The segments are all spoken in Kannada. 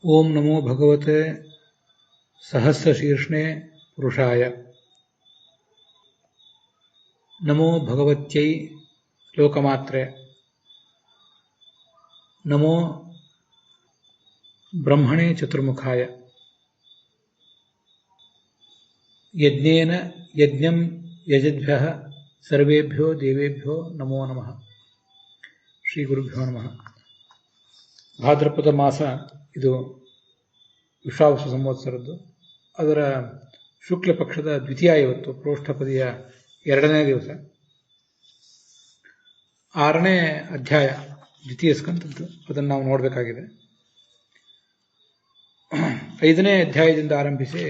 ಓಂ ನಮೋ ಭಗವತೆ ಸಹಸ್ರಶೀರ್ಷಣೆ ಪುರುಷಾಯ. ನಮೋ ಭಗವತ್ಯೈ ಲೋಕಮಾತ್ರೆ. ನಮೋ ಬ್ರಹ್ಮಣೇ ಚತುರ್ಮುಖಾಯ. ಯಜ್ಞೇನ ಯಜ್ಞಂ ಯಜದ್ಭ್ಯಃ ಸರ್ವೇಭ್ಯೋ ದೇವೇಭ್ಯೋ ನಮೋ ನಮಃ. ಶ್ರೀ ಗುರುಭ್ಯೋ ನಮಃ. ಭಾದ್ರಪದ ಮಾಸ ಇದು ವಿಶ್ವಾವಸು ಸಂವತ್ಸರದ್ದು. ಅದರ ಶುಕ್ಲ ಪಕ್ಷದ ದ್ವಿತೀಯ ಇವತ್ತು, ಪ್ರೋಷ್ಠಪದಿಯ 2ನೇ ದಿವಸ, 6ನೇ ಅಧ್ಯಾಯ, ದ್ವಿತೀಯ ಸ್ಕಂದದ್ದು. ಅದನ್ನು ನಾವು ನೋಡಬೇಕಾಗಿದೆ. 5ನೇ ಅಧ್ಯಾಯದಿಂದ ಆರಂಭಿಸಿ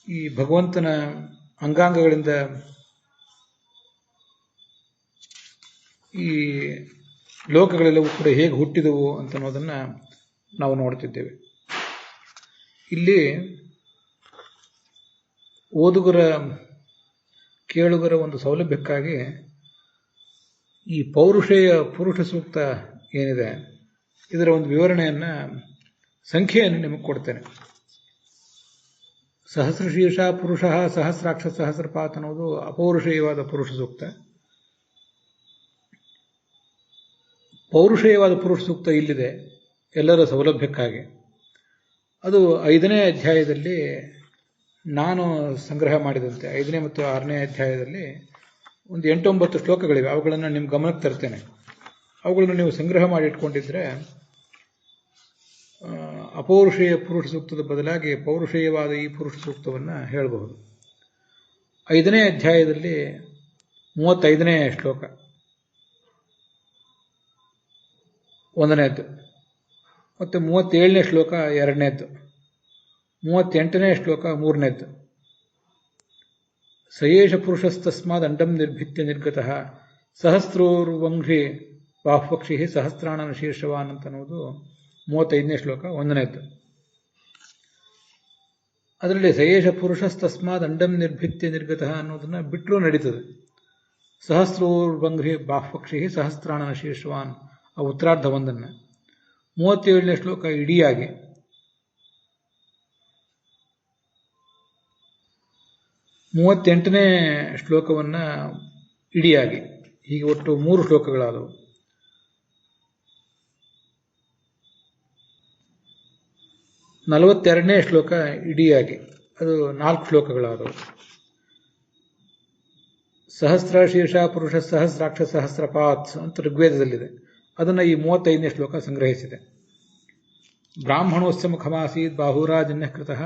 ಈ ಭಗವಂತನ ಅಂಗಾಂಗಗಳಿಂದ ಈ ಲೋಕಗಳೆಲ್ಲವೂ ಕೂಡ ಹೇಗೆ ಹುಟ್ಟಿದವು ಅಂತ ಅನ್ನೋದನ್ನು ನಾವು ನೋಡ್ತಿದ್ದೇವೆ. ಇಲ್ಲಿ ಓದುಗರ ಕೇಳುಗರ ಒಂದು ಸೌಲಭ್ಯಕ್ಕಾಗಿ ಈ ಪೌರುಷೇಯ ಪುರುಷ ಸೂಕ್ತ ಏನಿದೆ ಇದರ ಒಂದು ವಿವರಣೆಯನ್ನು, ಸಂಖ್ಯೆಯನ್ನು ನಿಮಗೆ ಕೊಡ್ತೇನೆ. ಸಹಸ್ರಶೀರ್ಷ ಪುರುಷ ಸಹಸ್ರಾಕ್ಷ ಸಹಸ್ರಪಾತ್ ಅನ್ನೋದು ಅಪೌರುಷೇಯವಾದ ಪುರುಷ ಸೂಕ್ತ. ಪೌರುಷೇಯವಾದ ಪುರುಷ ಸೂಕ್ತ ಇಲ್ಲಿದೆ ಎಲ್ಲರ ಸೌಲಭ್ಯಕ್ಕಾಗಿ. ಅದು 5ನೇ ಅಧ್ಯಾಯದಲ್ಲಿ ನಾನು ಸಂಗ್ರಹ ಮಾಡಿದಂತೆ 5ನೇ ಮತ್ತು 6ನೇ ಅಧ್ಯಾಯದಲ್ಲಿ ಒಂದು 8-9 ಶ್ಲೋಕಗಳಿವೆ. ಅವುಗಳನ್ನು ನಿಮ್ಮ ಗಮನಕ್ಕೆ ತರ್ತೇನೆ. ಅವುಗಳನ್ನು ನೀವು ಸಂಗ್ರಹ ಮಾಡಿ ಇಟ್ಕೊಂಡಿದ್ರೆ ಅಪೌರುಷೇಯ ಪುರುಷ ಸೂಕ್ತದ ಬದಲಾಗಿ ಪೌರುಷೇಯವಾದ ಈ ಪುರುಷ ಸೂಕ್ತವನ್ನು ಹೇಳಬಹುದು. 5ನೇ ಅಧ್ಯಾಯದಲ್ಲಿ 35ನೇ ಶ್ಲೋಕ 1ನೇದ್ದು, ಮತ್ತು 37ನೇ ಶ್ಲೋಕ 2ನೇದ್ದು, 38ನೇ ಶ್ಲೋಕ 3ನೇದ್ದು. ಸಯೇಷ ಪುರುಷಸ್ತಸ್ಮಾದ್ ಅಂಡಂ ನಿರ್ಭಿತ್ಯ ನಿರ್ಗತಃ ಸಹಸ್ರೋರ್ವಂಘ್ರಿ ಬಾಹ್ವಕ್ಷಿ ಸಹಸ್ರಾಣನ ಶೀರ್ಷವಾನ್ ಅಂತನ್ನುವುದು 35ನೇ ಶ್ಲೋಕ 1ನೇದ್ದು. ಅದರಲ್ಲಿ ಸಯೇಷ ಪುರುಷಸ್ತಸ್ಮಾದ್ ಅಂಡಂ ನಿರ್ಭಿತ್ಯ ನಿರ್ಗತಃ ಅನ್ನೋದನ್ನು ಬಿಟ್ಟರೂ ನಡೀತದೆ. ಸಹಸ್ರೋರ್ವಂಘ್ರಿ ಬಾಹ್ವಕ್ಷಿ ಸಹಸ್ರಾಣನ ಶೀರ್ಷವಾನ್ ಆ ಉತ್ತರಾರ್ಧ ಒಂದನ್ನು, 37ನೇ ಶ್ಲೋಕ ಇಡಿಯಾಗಿ, 38ನೇ ಶ್ಲೋಕವನ್ನು ಇಡಿಯಾಗಿ, ಹೀಗೆ ಒಟ್ಟು 3 ಶ್ಲೋಕಗಳಾದವು. 42ನೇ ಶ್ಲೋಕ ಇಡಿಯಾಗಿ, ಅದು 4 ಶ್ಲೋಕಗಳಾದವು. ಸಹಸ್ರ ಶೀರ್ಷ ಪುರುಷ ಸಹಸ್ರಾಕ್ಷ ಸಹಸ್ರಪಾತ್ ಅಂತ ಋಗ್ವೇದದಲ್ಲಿದೆ. ಅದನ್ನು ಈ 35ನೇ ಶ್ಲೋಕ ಸಂಗ್ರಹಿಸಿದೆ. ಬ್ರಾಹ್ಮಣೋಸ್ಯ ಮುಖಮಾಸೀತ್ ಬಾಹುರಾಜನ್ಯ ಕೃತಃ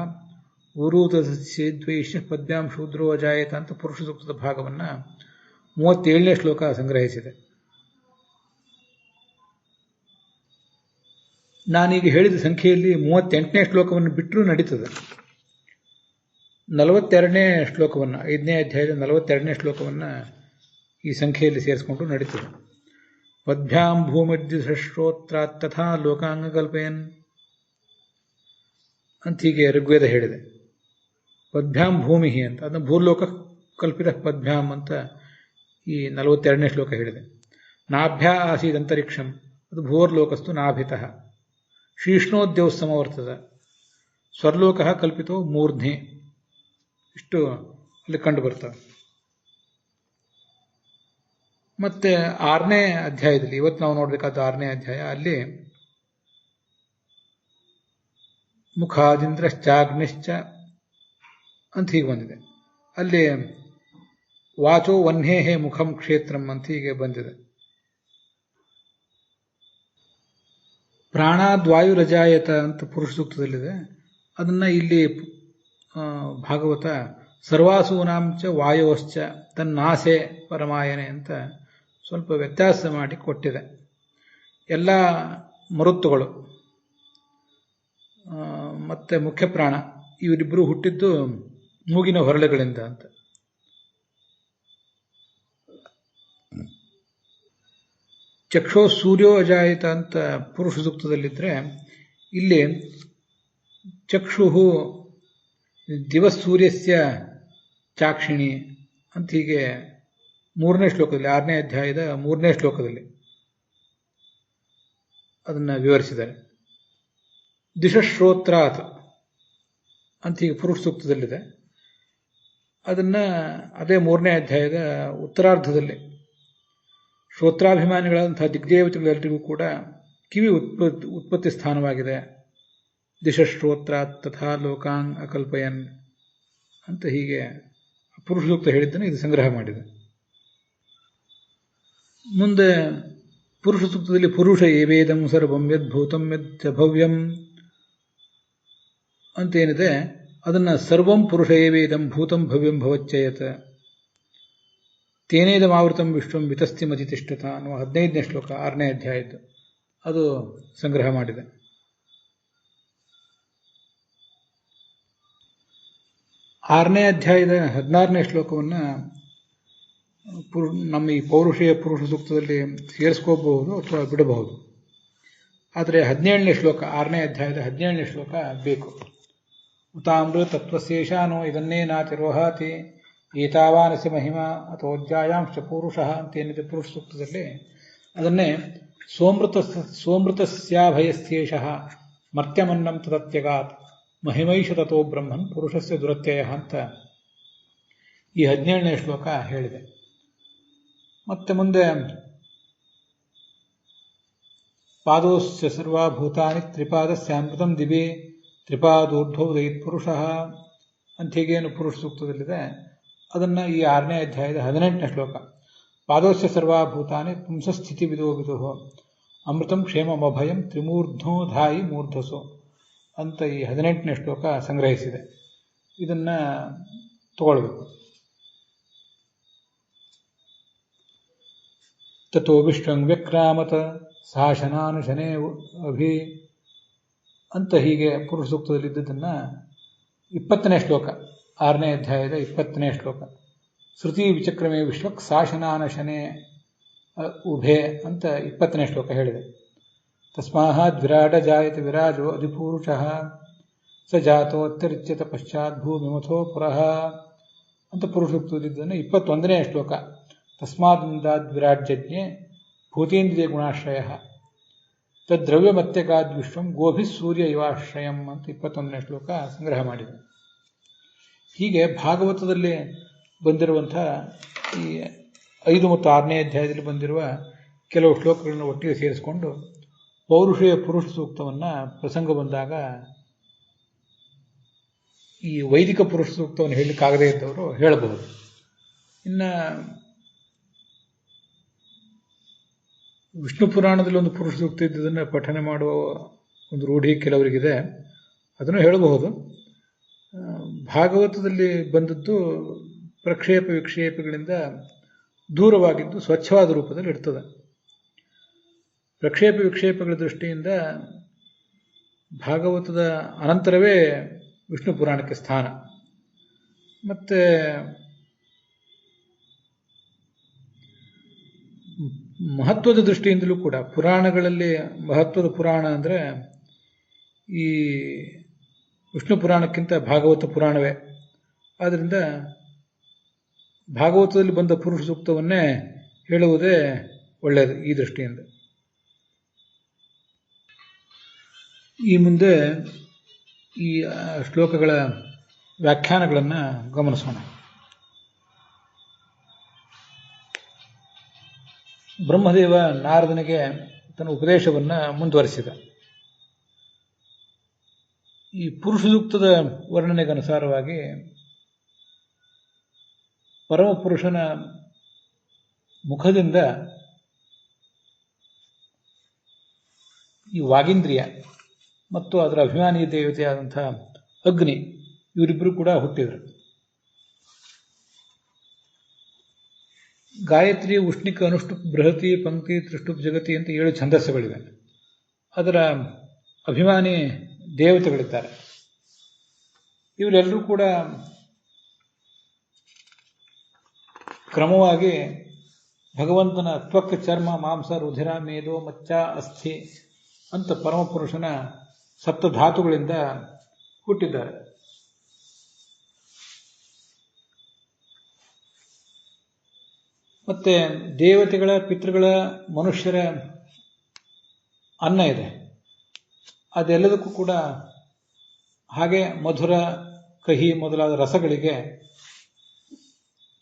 ಊರೂತದ್ವೈಶ್ಯ ಪದ್ಭ್ಯಾಂ ಶೂದ್ರೋ ಅಜಾಯತ ಅಂತ ಪುರುಷ ಸೂಕ್ತದ ಭಾಗವನ್ನು 37ನೇ ಶ್ಲೋಕ ಸಂಗ್ರಹಿಸಿದೆ. ನಾನೀಗ ಹೇಳಿದ ಸಂಖ್ಯೆಯಲ್ಲಿ 38ನೇ ಶ್ಲೋಕವನ್ನು ಬಿಟ್ಟರೂ ನಡೀತದೆ. 42ನೇ ಶ್ಲೋಕವನ್ನು, 5ನೇ ಅಧ್ಯಾಯದ 42ನೇ ಶ್ಲೋಕವನ್ನು ಈ ಸಂಖ್ಯೆಯಲ್ಲಿ ಸೇರಿಸಿಕೊಂಡು ನಡೀತದೆ. ಪದ್ಭ್ಯಾಂ ಭೂಮಿರ್ದ್ವಿಸಹಸ್ರೋತ್ರ ತಥಾ ಲೋಕಾಂಗಕಲ್ಪಯನ್ ಅಂತ ಹೀಗೆ ಋಗ್ವೇದ ಹೇಳಿದೆ. ಪದ್ಭ್ಯಾಂ ಭೂಮಿ ಅಂತ, ಅದನ್ನು ಭೂಲೋಕ ಕಲ್ಪಿತ ಪದ್ಭ್ಯಾಂ ಅಂತ ಈ 42ನೇ ಶ್ಲೋಕ ಹೇಳಿದೆ. ನಾಭ್ಯಾ ಆಸೀದ್ ಅಂತರಿಕ್ಷಂ, ಅದು ಭೂರ್ಲೋಕಸ್ತು ನಾಭಿತಃ. ಶೀಷ್ಣೋದ್ಯೌ ಸಮವರ್ತದ, ಸ್ವರ್ಲೋಕ ಕಲ್ಪಿತೋ ಮೂರ್ಧ್ನಿ. ಇಷ್ಟು ಅಲ್ಲಿ ಕಂಡು ಬರ್ತವೆ. ಮತ್ತೆ 6ನೇ ಅಧ್ಯಾಯದಲ್ಲಿ, ಇವತ್ತು ನಾವು ನೋಡಬೇಕಾದ 6ನೇ ಅಧ್ಯಾಯ, ಅಲ್ಲಿ ಮುಖಾದಿಂದ್ರಶ್ಚಾಗ್ನಿಶ್ಚ ಅಂತ ಹೀಗೆ ಬಂದಿದೆ. ಅಲ್ಲಿ ವಾಚೋ ವನ್ಹೇಹೇ ಮುಖಂ ಕ್ಷೇತ್ರಂ ಅಂತ ಹೀಗೆ ಬಂದಿದೆ. ಪ್ರಾಣಾದ್ವಾಯುರಜಾಯತ ಅಂತ ಪುರುಷ ಸೂಕ್ತದಲ್ಲಿದೆ. ಅದನ್ನು ಇಲ್ಲಿ ಭಾಗವತ ಸರ್ವಾಸೂನಾಂಚ ವಾಯೋಶ್ಚ ತನ್ನಾಸೆ ಪರಮಾಯನೆ ಅಂತ ಸ್ವಲ್ಪ ವ್ಯತ್ಯಾಸ ಮಾಡಿ ಕೊಟ್ಟಿದೆ. ಎಲ್ಲ ಮರುತ್ತುಗಳು ಮತ್ತು ಮುಖ್ಯ ಪ್ರಾಣ ಇವರಿಬ್ಬರು ಹುಟ್ಟಿದ್ದು ಮೂಗಿನ ಹೊರಳೆಗಳಿಂದ ಅಂತ. ಚಕ್ಷೋ ಸೂರ್ಯೋ ಅಜಾಯಿತ ಅಂತ ಪುರುಷ ಸೂಕ್ತದಲ್ಲಿದ್ದರೆ, ಇಲ್ಲಿ ಚಕ್ಷು ದಿವಸೂರ್ಯಸ್ಯ ಚಾಕ್ಷಿಣಿ ಅಂತ ಹೀಗೆ 3ನೇ ಶ್ಲೋಕದಲ್ಲಿ, 6ನೇ ಅಧ್ಯಾಯದ 3ನೇ ಶ್ಲೋಕದಲ್ಲಿ ಅದನ್ನು ವಿವರಿಸಿದ್ದಾರೆ. ದಿಶಶ್ರೋತ್ರಾತ್ ಅಂತ ಈಗ ಪುರುಷ ಸೂಕ್ತದಲ್ಲಿದೆ. ಅದನ್ನು ಅದೇ 3ನೇ ಅಧ್ಯಾಯದ ಉತ್ತರಾರ್ಧದಲ್ಲಿ ಶ್ರೋತ್ರಾಭಿಮಾನಿಗಳಂತಹ ದಿಗ್ದೇವತೆಗಳೆಲ್ಲರಿಗೂ ಕೂಡ ಕಿವಿ ಉತ್ಪತ್ತಿ ಸ್ಥಾನವಾಗಿದೆ. ದಿಶಶ್ರೋತ್ರಾತ್ ತಥಾ ಲೋಕಾಂಗ್ ಅಕಲ್ಪಯನ್ ಅಂತ ಹೀಗೆ ಪುರುಷ ಸೂಕ್ತ ಹೇಳಿದ್ದನ್ನು ಇದು ಸಂಗ್ರಹ ಮಾಡಿದೆ. ಮುಂದೆ ಪುರುಷ ಸೂಕ್ತದಲ್ಲಿ ಪುರುಷ ಏವೇದಂ ಸರ್ವಂ ಯದ್ಭೂತಂ ಯಚ್ಚ ಭವ್ಯಂ ಅಂತೇನಿದೆ, ಅದನ್ನು ಸರ್ವಂ ಪುರುಷ ಏವೇದಂ ಭೂತಂ ಭವ್ಯಂ ಭವಚ್ಚಯತ ತೇನೇದಮಾವೃತಂ ವಿಶ್ವಂ ವಿತಸ್ತಿ ಮತಿಷ್ಠತ ಅನ್ನುವ 15ನೇ ಶ್ಲೋಕ 6ನೇ ಅಧ್ಯಾಯದ್ದು ಅದು ಸಂಗ್ರಹ ಮಾಡಿದೆ. ಆರನೇ ಅಧ್ಯಾಯದ 16ನೇ ಶ್ಲೋಕವನ್ನು ನಮ್ಮ ಈ ಪೌರುಷೇಯ ಪುರುಷ ಸೂಕ್ತದಲ್ಲಿ ಸೇರಿಸ್ಕೋಬಹುದು ಅಥವಾ ಬಿಡಬಹುದು. ಆದರೆ 17ನೇ ಶ್ಲೋಕ 6ನೇ ಅಧ್ಯಾಯದ 17ನೇ ಶ್ಲೋಕ ಬೇಕು. ಉತಾಮೃ ತತ್ವಶೇಷಾನೋ ಇದನ್ನೇ ನಾತಿರೋಹಾತಿ ಏತಾವಾನಸಿ ಮಹಿಮಾ ಅಥೋಜ್ಜಾಯಾಂಶ ಪುರುಷ ಅಂತೇನಿದೆ ಪುರುಷ ಸೂಕ್ತದಲ್ಲಿ, ಅದನ್ನೇ ಸೋಮೃತಸ್ಯಾಭಯಸ್ಥೇಷ ಮರ್ತ್ಯಮನ್ನಂ ತದತ್ಯಗಾತ್ ಮಹಿಮೈಷ ತಥೋ ಬ್ರಹ್ಮನ್ ಪುರುಷಸ್ಯ ದುರತ್ಯಯ ಅಂತ ಈ 17ನೇ ಶ್ಲೋಕ ಹೇಳಿದೆ. ಮತ್ತೆ ಮುಂದೆ ಪಾದೋಸ್ಯ ಸರ್ವಭೂತಾನಿ ತ್ರಿಪಾದಸ್ಯಾಮೃತಂ ದಿವಿ ತ್ರಿಪಾದೂರ್ಧ್ವೋದಯಿತ್ ಪುರುಷ ಅಂತ ಹೀಗೇನು ಪುರುಷ ಸೂಕ್ತದಲ್ಲಿದೆ, ಅದನ್ನು ಈ 6ನೇ ಅಧ್ಯಾಯದ 18ನೇ ಶ್ಲೋಕ ಪಾದೋಸ್ಯ ಸರ್ವಭೂತಾನಿ ಪುಂಸಸ್ಥಿತಿ ವಿದೋ ವಿದುಹೋ ಅಮೃತಂ ಕ್ಷೇಮಮಭಯಂ ತ್ರಿಮೂರ್ಧ್ನೋ ಧಾಯಿ ಮೂರ್ಧಸೋ ಅಂತ ಈ 18ನೇ ಶ್ಲೋಕ ಸಂಗ್ರಹಿಸಿದೆ. ಇದನ್ನು ತಗೊಳ್ಬೇಕು. ತಥೋ ವಿಶ್ವಂ ವ್ಯಕ್ರಾಮತ ಶಾಸನಾನುಶನೇ ಅಭಿ ಅಂತ ಹೀಗೆ ಪುರುಷ ಸೂಕ್ತದಲ್ಲಿದ್ದದನ್ನು 20ನೇ ಶ್ಲೋಕ 6ನೇ ಅಧ್ಯಾಯದ 20ನೇ ಶ್ಲೋಕ ಶ್ರುತಿ ವಿಚಕ್ರಮೇ ವಿಶ್ವಕ್ ಶಾಸನಾನಶನೇ ಉಭೆ ಅಂತ 20ನೇ ಶ್ಲೋಕ ಹೇಳಿದೆ. ತಸ್ಮಾತ್ ವಿರಾಟ ಜಾಯತೆ ವಿರಾಜೋ ಅಧಿಪುರುಷಃ ಸ ಜಾತೋತ್ತರಿಚ್ಯತ ಪಶ್ಚಾತ್ ಭೂಮಿಮಥೋ ಪುರಃ ಅಂತ ಪುರುಷ ಸೂಕ್ತದಲ್ಲಿದ್ದನ್ನು 21ನೇ ಶ್ಲೋಕ ತಸ್ಮಾತ್ ವಿರಾಜ್ಯಜ್ಞೆ ಭೂತೇಂದ್ರಿಯ ಗುಣಾಶ್ರಯ ತದ್ದ್ರವ್ಯಮತ್ಯಗಾದ್ ವಿಶ್ವಂ ಗೋಭಿ ಸೂರ್ಯ ಇವಾಶ್ರಯಂ ಅಂತ 21ನೇ ಶ್ಲೋಕ ಸಂಗ್ರಹ ಮಾಡಿದೆ. ಹೀಗೆ ಭಾಗವತದಲ್ಲಿ ಬಂದಿರುವಂಥ ಈ 5 ಮತ್ತು 6ನೇ ಅಧ್ಯಾಯದಲ್ಲಿ ಬಂದಿರುವ ಕೆಲವು ಶ್ಲೋಕಗಳನ್ನು ಒಟ್ಟಿಗೆ ಸೇರಿಸಿಕೊಂಡು ಪೌರುಷೇಯ ಪುರುಷ ಸೂಕ್ತವನ್ನು ಪ್ರಸಂಗ ಬಂದಾಗ ಈ ವೈದಿಕ ಪುರುಷ ಸೂಕ್ತವನ್ನು ಹೇಳಲಿಕ್ಕಾಗದೇ ಇದ್ದವರು ಹೇಳಬಹುದು. ಇನ್ನು ವಿಷ್ಣು ಪುರಾಣದಲ್ಲಿ ಒಂದು ಪುರುಷ ಸೂಕ್ತ ಇದ್ದದನ್ನು ಪಠನೆ ಮಾಡುವ ಒಂದು ರೂಢಿ ಕೆಲವರಿಗಿದೆ, ಅದನ್ನು ಹೇಳಬಹುದು. ಭಾಗವತದಲ್ಲಿ ಬಂದದ್ದು ಪ್ರಕ್ಷೇಪ ವಿಕ್ಷೇಪಗಳಿಂದ ದೂರವಾಗಿದ್ದು ಸ್ವಚ್ಛವಾದ ರೂಪದಲ್ಲಿ ಇರ್ತದೆ. ಪ್ರಕ್ಷೇಪ ವಿಕ್ಷೇಪಗಳ ದೃಷ್ಟಿಯಿಂದ ಭಾಗವತದ ಅನಂತರವೇ ವಿಷ್ಣು ಪುರಾಣಕ್ಕೆ ಸ್ಥಾನ. ಮತ್ತು ಮಹತ್ವದ ದೃಷ್ಟಿಯಿಂದಲೂ ಕೂಡ ಪುರಾಣಗಳಲ್ಲಿ ಮಹತ್ವದ ಪುರಾಣ ಅಂದರೆ ಈ ವಿಷ್ಣು ಪುರಾಣಕ್ಕಿಂತ ಭಾಗವತ ಪುರಾಣವೇ. ಆದ್ದರಿಂದ ಭಾಗವತದಲ್ಲಿ ಬಂದ ಪುರುಷ ಸೂಕ್ತವನ್ನೇ ಹೇಳುವುದೇ ಒಳ್ಳೆಯದು ಈ ದೃಷ್ಟಿಯಿಂದ. ಈ ಮುಂದೆ ಈ ಶ್ಲೋಕಗಳ ವ್ಯಾಖ್ಯಾನಗಳನ್ನು ಗಮನಿಸೋಣ. ಬ್ರಹ್ಮದೇವ ನಾರದನಿಗೆ ತನ್ನ ಉಪದೇಶವನ್ನು ಮುಂದುವರಿಸಿದ. ಈ ಪುರುಷ ಸೂಕ್ತದ ವರ್ಣನೆಗನುಸಾರವಾಗಿ ಪರಮಪುರುಷನ ಮುಖದಿಂದ ಈ ವಾಗೀಂದ್ರಿಯ ಮತ್ತು ಅದರ ಅಭಿಮಾನಿ ದೇವತೆಯಾದಂಥ ಅಗ್ನಿ ಇವರಿಬ್ಬರು ಕೂಡ ಹುಟ್ಟಿದರು. ಗಾಯತ್ರಿ, ಉಷ್ಣಿಕ, ಅನುಷ್ಠುಪ್, ಬೃಹತಿ, ಪಂಕ್ತಿ, ತ್ರಿಷ್ಟುಪ್, ಜಗತಿ ಅಂತ 7 ಛಂದಸ್ಸುಗಳಿವೆ. ಅದರ ಅಭಿಮಾನಿ ದೇವತೆಗಳಿದ್ದಾರೆ. ಇವರೆಲ್ಲರೂ ಕೂಡ ಕ್ರಮವಾಗಿ ಭಗವಂತನ ತ್ವಕ್, ಚರ್ಮ, ಮಾಂಸ, ರುಧಿರ, ಮೇದೋ, ಮಚ್ಚ, ಅಸ್ಥಿ ಅಂತ ಪರಮಪುರುಷನ ಸಪ್ತಧಾತುಗಳಿಂದ ಹುಟ್ಟಿದ್ದಾರೆ. ಮತ್ತೆ ದೇವತೆಗಳ, ಪಿತೃಗಳ, ಮನುಷ್ಯರ ಅನ್ನ ಇದೆ. ಅದೆಲ್ಲದಕ್ಕೂ ಕೂಡ ಹಾಗೆ ಮಧುರ, ಕಹಿ ಮೊದಲಾದ ರಸಗಳಿಗೆ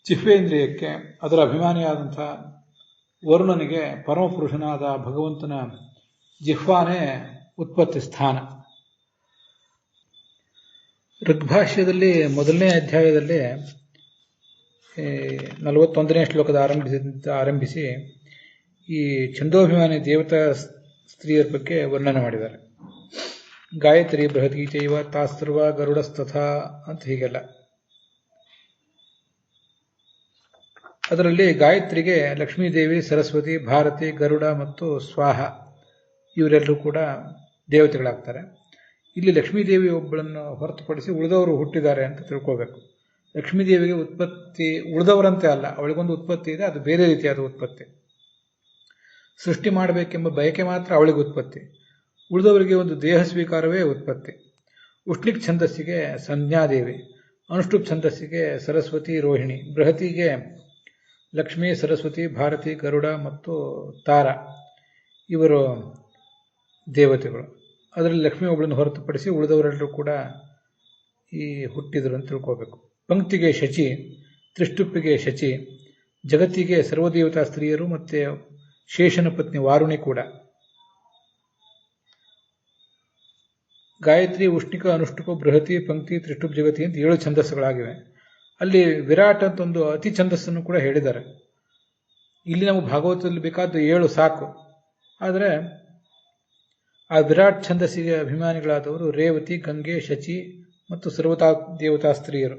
ಜಿಹ್ವೇಂದ್ರಿಯಕ್ಕೆ ಅದರ ಅಭಿಮಾನಿಯಾದಂಥ ವರುಣನಿಗೆ ಪರಮಪುರುಷನಾದ ಭಗವಂತನ ಜಿಹ್ವಾನೇ ಉತ್ಪತ್ತಿ ಸ್ಥಾನ. ಋಗ್ಭಾಷ್ಯದಲ್ಲಿ ಮೊದಲನೇ ಅಧ್ಯಾಯದಲ್ಲಿ 41ನೇ ಶ್ಲೋಕದ ಆರಂಭಿಸಿ ಈ ಛಂದೋಭಿಮಾನಿ ದೇವತಾ ಸ್ತ್ರೀಯರ ಬಗ್ಗೆ ವರ್ಣನೆ ಮಾಡಿದ್ದಾರೆ. ಗಾಯತ್ರಿ, ಬೃಹತಿ ಚೈವ ತಾಸ್ತರ್ವ ಗರುಡಸ್ತಥಾ ಅಂತ ಹೀಗೆಲ್ಲ. ಅದರಲ್ಲಿ ಗಾಯತ್ರಿಗೆ ಲಕ್ಷ್ಮೀದೇವಿ, ಸರಸ್ವತಿ, ಭಾರತಿ, ಗರುಡ ಮತ್ತು ಸ್ವಾಹ ಇವರೆಲ್ಲರೂ ಕೂಡ ದೇವತೆಗಳಾಗ್ತಾರೆ. ಇಲ್ಲಿ ಲಕ್ಷ್ಮೀದೇವಿ ಒಬ್ಬಳನ್ನು ಹೊರತುಪಡಿಸಿ ಉಳಿದವರು ಹುಟ್ಟಿದ್ದಾರೆ ಅಂತ ತಿಳ್ಕೋಬೇಕು. ಲಕ್ಷ್ಮೀದೇವಿಗೆ ಉತ್ಪತ್ತಿ ಉಳಿದವರಂತೆ ಅಲ್ಲ, ಅವಳಿಗೊಂದು ಉತ್ಪತ್ತಿ ಇದೆ, ಅದು ಬೇರೆ ರೀತಿಯಾದ ಉತ್ಪತ್ತಿ. ಸೃಷ್ಟಿ ಮಾಡಬೇಕೆಂಬ ಬಯಕೆ ಮಾತ್ರ ಅವಳಿಗೆ ಉತ್ಪತ್ತಿ, ಉಳಿದವರಿಗೆ ಒಂದು ದೇಹ ಸ್ವೀಕಾರವೇ ಉತ್ಪತ್ತಿ. ಉಷ್ಣಿಕ್ ಛಂದಸ್ಸಿಗೆ ಸಂಜ್ಞಾದೇವಿ, ಅನುಷ್ಠುಪ್ ಛಂದಸ್ಸಿಗೆ ಸರಸ್ವತಿ, ರೋಹಿಣಿ, ಬೃಹತಿಗೆ ಲಕ್ಷ್ಮೀ, ಸರಸ್ವತಿ, ಭಾರತಿ, ಗರುಡ ಮತ್ತು ತಾರ ಇವರು ದೇವತೆಗಳು. ಅದರಲ್ಲಿ ಲಕ್ಷ್ಮೀ ಒಬ್ಬಳನ್ನು ಹೊರತುಪಡಿಸಿ ಉಳಿದವರೆಲ್ಲರೂ ಕೂಡ ಈ ಹುಟ್ಟಿದರು ಅಂತ ತಿಳ್ಕೋಬೇಕು. ಪಂಕ್ತಿಗೆ ಶಚಿ, ತ್ರಿಷ್ಟುಪ್ಪಿಗೆ ಶಚಿ, ಜಗತ್ತಿಗೆ ಸರ್ವದೇವತಾ ಸ್ತ್ರೀಯರು ಮತ್ತು ಶೇಷನ ಪತ್ನಿ ವಾರುಣಿ ಕೂಡ. ಗಾಯತ್ರಿ, ಉಷ್ಣಿಕ, ಅನುಷ್ಠುಪ, ಬೃಹತಿ, ಪಂಕ್ತಿ, ತ್ರಿಷ್ಟುಪ್, ಜಗತಿ ಅಂತ 7 ಛಂದಸ್ಸುಗಳಾಗಿವೆ. ಅಲ್ಲಿ ವಿರಾಟ್ ಅಂತ ಒಂದು ಅತಿ ಛಂದಸ್ಸನ್ನು ಕೂಡ ಹೇಳಿದ್ದಾರೆ. ಇಲ್ಲಿ ನಾವು ಭಾಗವತದಲ್ಲಿ ಬೇಕಾದ 7 ಸಾಕು. ಆದರೆ ಆ ವಿರಾಟ್ ಛಂದಸ್ಸಿಗೆ ಅಭಿಮಾನಿಗಳಾದವರು ರೇವತಿ, ಗಂಗೆ, ಶಚಿ ಮತ್ತು ಸರ್ವತಾ ದೇವತಾ ಸ್ತ್ರೀಯರು.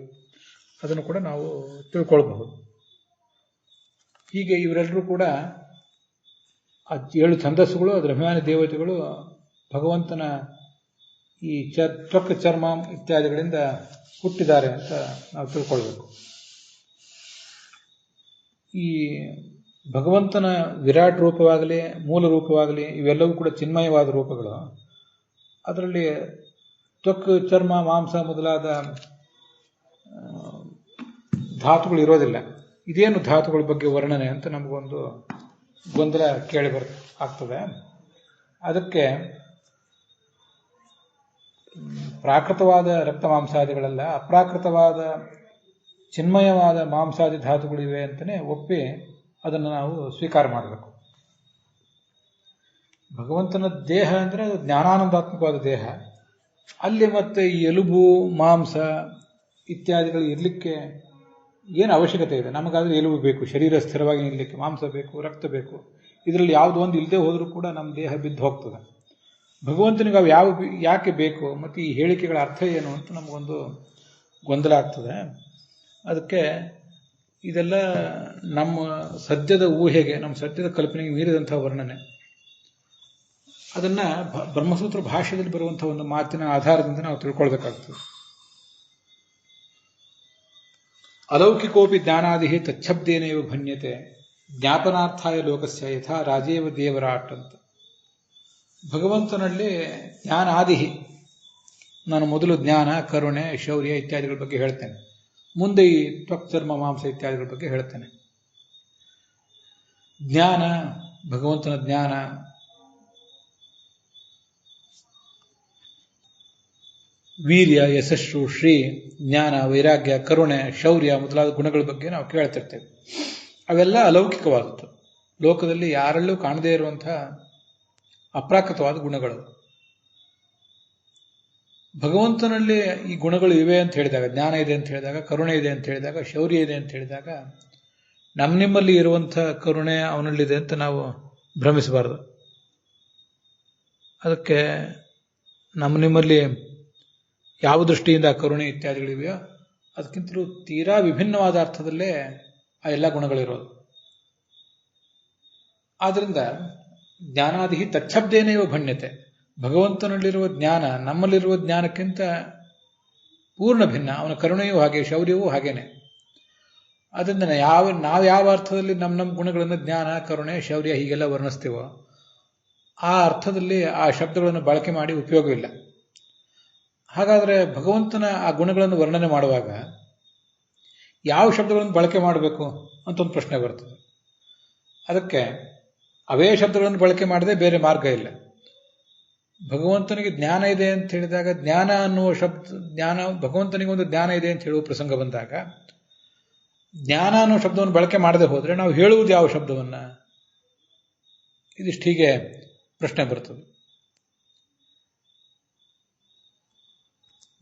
ಅದನ್ನು ಕೂಡ ನಾವು ತಿಳ್ಕೊಳ್ಬಹುದು. ಹೀಗೆ ಇವರೆಲ್ಲರೂ ಕೂಡ ಆ 7 ಛಂದಸ್ಸುಗಳು, ಅದರ ಅಭಿಮಾನಿ ದೇವತೆಗಳು ಭಗವಂತನ ಈ ತ್ವಕ್, ಚರ್ಮ ಇತ್ಯಾದಿಗಳಿಂದ ಹುಟ್ಟಿದ್ದಾರೆ ಅಂತ ನಾವು ತಿಳ್ಕೊಳ್ಬೇಕು. ಈ ಭಗವಂತನ ವಿರಾಟ್ ರೂಪವಾಗಲಿ, ಮೂಲ ರೂಪವಾಗಲಿ ಇವೆಲ್ಲವೂ ಕೂಡ ಚಿನ್ಮಯವಾದ ರೂಪಗಳು. ಅದರಲ್ಲಿ ತ್ವಕ್, ಚರ್ಮ, ಮಾಂಸ ಮೊದಲಾದ ಧಾತುಗಳು ಇರೋದಿಲ್ಲ. ಇದೇನು ಧಾತುಗಳ ಬಗ್ಗೆ ವರ್ಣನೆ ಅಂತ ನಮಗೊಂದು ಗೊಂದಲ ಕೇಳಿ ಆಗ್ತದೆ. ಅದಕ್ಕೆ ಪ್ರಾಕೃತವಾದ ರಕ್ತ ಮಾಂಸಾದಿಗಳೆಲ್ಲ ಅಪ್ರಾಕೃತವಾದ ಚಿನ್ಮಯವಾದ ಮಾಂಸಾದಿ ಧಾತುಗಳಿವೆ ಅಂತಲೇ ಒಪ್ಪಿ ಅದನ್ನು ನಾವು ಸ್ವೀಕಾರ ಮಾಡಬೇಕು. ಭಗವಂತನ ದೇಹ ಅಂದರೆ ಅದು ಜ್ಞಾನಾನಂದಾತ್ಮಕವಾದ ದೇಹ. ಅಲ್ಲಿ ಮತ್ತೆ ಈ ಎಲುಬು, ಮಾಂಸ ಇತ್ಯಾದಿಗಳು ಇರಲಿಕ್ಕೆ ಏನು ಅವಶ್ಯಕತೆ ಇದೆ? ನಮಗಾದರೆ ಎಲುಬು ಬೇಕು, ಶರೀರ ಸ್ಥಿರವಾಗಿ ನಿಲ್ಲಲಿಕ್ಕೆ, ಮಾಂಸ ಬೇಕು, ರಕ್ತ ಬೇಕು. ಇದರಲ್ಲಿ ಯಾವುದೋ ಒಂದು ಇಲ್ಲದೆ ಹೋದರೂ ಕೂಡ ನಮ್ಮ ದೇಹ ಬಿದ್ದು ಹೋಗ್ತದೆ. ಭಗವಂತನಿಗೆ ಅವು ಯಾಕೆ ಬೇಕು ಮತ್ತು ಈ ಹೇಳಿಕೆಗಳ ಅರ್ಥ ಏನು ಅಂತ ನಮಗೊಂದು ಗೊಂದಲ ಆಗ್ತದೆ. ಅದಕ್ಕೆ ಇದೆಲ್ಲ ನಮ್ಮ ಸದ್ಯದ ಊಹೆಗೆ, ನಮ್ಮ ಸದ್ಯದ ಕಲ್ಪನೆಗೆ ಮೀರಿದಂಥ ವರ್ಣನೆ. ಅದನ್ನು ಬ್ರಹ್ಮಸೂತ್ರ ಭಾಷ್ಯದಲ್ಲಿ ಬರುವಂಥ ಒಂದು ಮಾತಿನ ಆಧಾರದಿಂದ ನಾವು ತಿಳ್ಕೊಳ್ಬೇಕಾಗ್ತದೆ. ಅಲೌಕಿಕೋಪಿ ಜ್ಞಾನಾದಿ ತಚ್ಛಬ್ದೇನೇವ ಭನ್ಯತೆ ಜ್ಞಾಪನಾರ್ಥಾಯ ಲೋಕಸ್ಯ ಯಥಾ ರಾಜೇವ ದೇವರಾಟ್ ಅಂತ. ಭಗವಂತನಲ್ಲಿ ಜ್ಞಾನಾದಿ, ನಾನು ಮೊದಲು ಜ್ಞಾನ, ಕರುಣೆ, ಶೌರ್ಯ ಇತ್ಯಾದಿಗಳ ಬಗ್ಗೆ ಹೇಳ್ತೇನೆ. ಮುಂದೆ ಈ ತ್ವಕ್, ಚರ್ಮ, ಮಾಂಸ ಇತ್ಯಾದಿಗಳ ಬಗ್ಗೆ ಹೇಳ್ತೇನೆ. ಜ್ಞಾನ, ಭಗವಂತನ ಜ್ಞಾನ, ವೀರ್ಯ, ಯಶಸ್ಸು, ಶ್ರೀ, ಜ್ಞಾನ, ವೈರಾಗ್ಯ, ಕರುಣೆ, ಶೌರ್ಯ ಮೊದಲಾದ ಗುಣಗಳ ಬಗ್ಗೆ ನಾವು ಕೇಳ್ತಿರ್ತೇವೆ. ಅವೆಲ್ಲ ಅಲೌಕಿಕವಾದದ್ದು, ಲೋಕದಲ್ಲಿ ಯಾರಲ್ಲೂ ಕಾಣದೇ ಇರುವಂತಹ ಅಪ್ರಾಕೃತವಾದ ಗುಣಗಳು. ಭಗವಂತನಲ್ಲಿ ಈ ಗುಣಗಳು ಇವೆ ಅಂತ ಹೇಳಿದಾಗ, ಜ್ಞಾನ ಇದೆ ಅಂತ ಹೇಳಿದಾಗ, ಕರುಣೆ ಇದೆ ಅಂತ ಹೇಳಿದಾಗ, ಶೌರ್ಯ ಇದೆ ಅಂತ ಹೇಳಿದಾಗ, ನಿಮ್ಮಲ್ಲಿ ಇರುವಂಥ ಕರುಣೆ ಅವನಲ್ಲಿದೆ ಅಂತ ನಾವು ಭ್ರಮಿಸಬಾರದು. ಅದಕ್ಕೆ ನಿಮ್ಮಲ್ಲಿ ಯಾವ ದೃಷ್ಟಿಯಿಂದ ಕರುಣೆ ಇತ್ಯಾದಿಗಳಿವೆಯೋ ಅದಕ್ಕಿಂತಲೂ ತೀರಾ ವಿಭಿನ್ನವಾದ ಅರ್ಥದಲ್ಲೇ ಆ ಎಲ್ಲ ಗುಣಗಳಿರೋದು. ಆದ್ದರಿಂದ ಜ್ಞಾನಾದಿ ತಚ್ಛಬ್ದೇನೇವ ಭಣ್ಯತೆ, ಭಗವಂತನಲ್ಲಿರುವ ಜ್ಞಾನ ನಮ್ಮಲ್ಲಿರುವ ಜ್ಞಾನಕ್ಕಿಂತ ಪೂರ್ಣ ಭಿನ್ನ. ಅವನ ಕರುಣೆಯೂ ಹಾಗೆ, ಶೌರ್ಯವೂ ಹಾಗೇನೆ. ಅದರಿಂದ ನಾವು ಯಾವ ಅರ್ಥದಲ್ಲಿ ನಮ್ಮ ಗುಣಗಳನ್ನು ಜ್ಞಾನ, ಕರುಣೆ, ಶೌರ್ಯ ಹೀಗೆಲ್ಲ ವರ್ಣಿಸ್ತೀವೋ ಆ ಅರ್ಥದಲ್ಲಿ ಆ ಶಬ್ದಗಳನ್ನು ಬಳಕೆ ಮಾಡಿ ಉಪಯೋಗವಿಲ್ಲ. ಹಾಗಾದರೆ ಭಗವಂತನ ಆ ಗುಣಗಳನ್ನು ವರ್ಣನೆ ಮಾಡುವಾಗ ಯಾವ ಶಬ್ದಗಳನ್ನು ಬಳಕೆ ಮಾಡಬೇಕು ಅಂತ ಒಂದು ಪ್ರಶ್ನೆ ಬರ್ತದೆ. ಅದಕ್ಕೆ ಅವೇ ಶಬ್ದಗಳನ್ನು ಬಳಕೆ ಮಾಡದೆ ಬೇರೆ ಮಾರ್ಗ ಇಲ್ಲ. ಭಗವಂತನಿಗೆ ಜ್ಞಾನ ಇದೆ ಅಂತ ಹೇಳಿದಾಗ ಜ್ಞಾನ ಅನ್ನುವ ಜ್ಞಾನ ಭಗವಂತನಿಗೆ ಒಂದು ಜ್ಞಾನ ಇದೆ ಅಂತ ಹೇಳುವ ಪ್ರಸಂಗ ಬಂದಾಗ ಜ್ಞಾನ ಅನ್ನೋ ಶಬ್ದವನ್ನು ಬಳಕೆ ಮಾಡದೆ ಹೋದರೆ ನಾವು ಹೇಳುವುದು ಯಾವ ಶಬ್ದವನ್ನ? ಇದಿಷ್ಟು ಹೀಗೆ ಪ್ರಶ್ನೆ ಬರ್ತದೆ.